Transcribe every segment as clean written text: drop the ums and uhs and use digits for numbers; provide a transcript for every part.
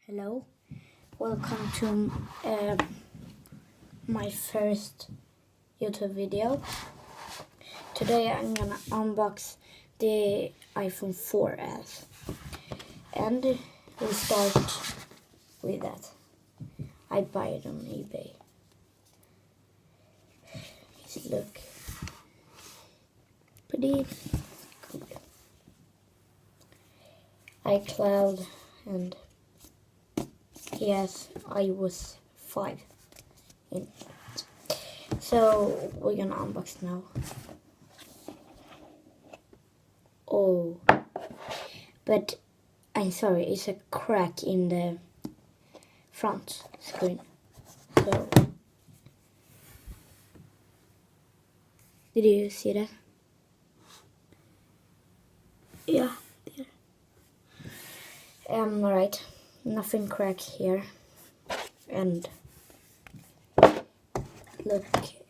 Hello, welcome to my first YouTube video. Today I'm gonna unbox the iPhone 4S, and we start with that. I buy it on eBay. Does it look pretty cool? iCloud, and yes, I was 5 in it. So we're gonna unbox now. Oh, but I'm sorry, it's a crack in the front screen. So, did you see that? Yeah, there. Alright, nothing crack here. And look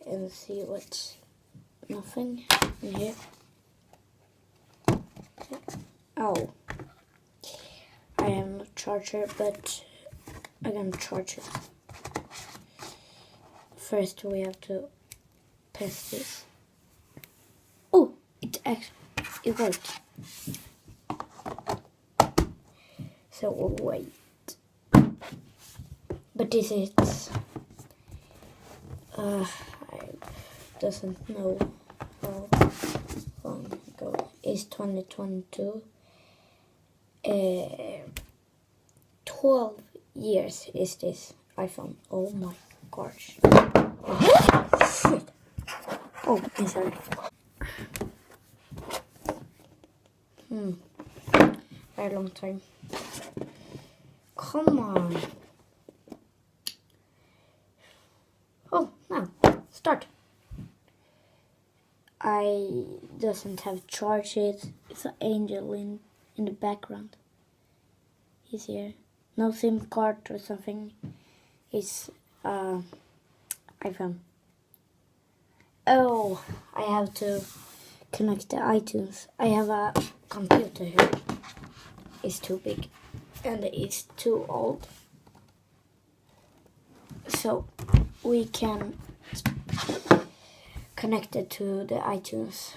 and see what's nothing in here. Oh, I have no charger, but I'm gonna charge it. First we have to press this. Oh, it worked. So we'll wait. But this is I doesn't know how long ago. It's 2022. 12 years is this iPhone. Oh my gosh. Shit. Oh, I'm sorry. Very long time. Come on. Oh, now start. I doesn't have charge it. It's an angel in the background. He's here. No SIM card or something. It's iPhone. Oh, I have to connect the iTunes. I have a computer here. It's too big and it's too old. So we can connect it to the iTunes.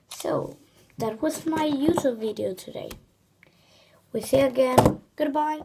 So that was my YouTube video today. We see you again. Goodbye.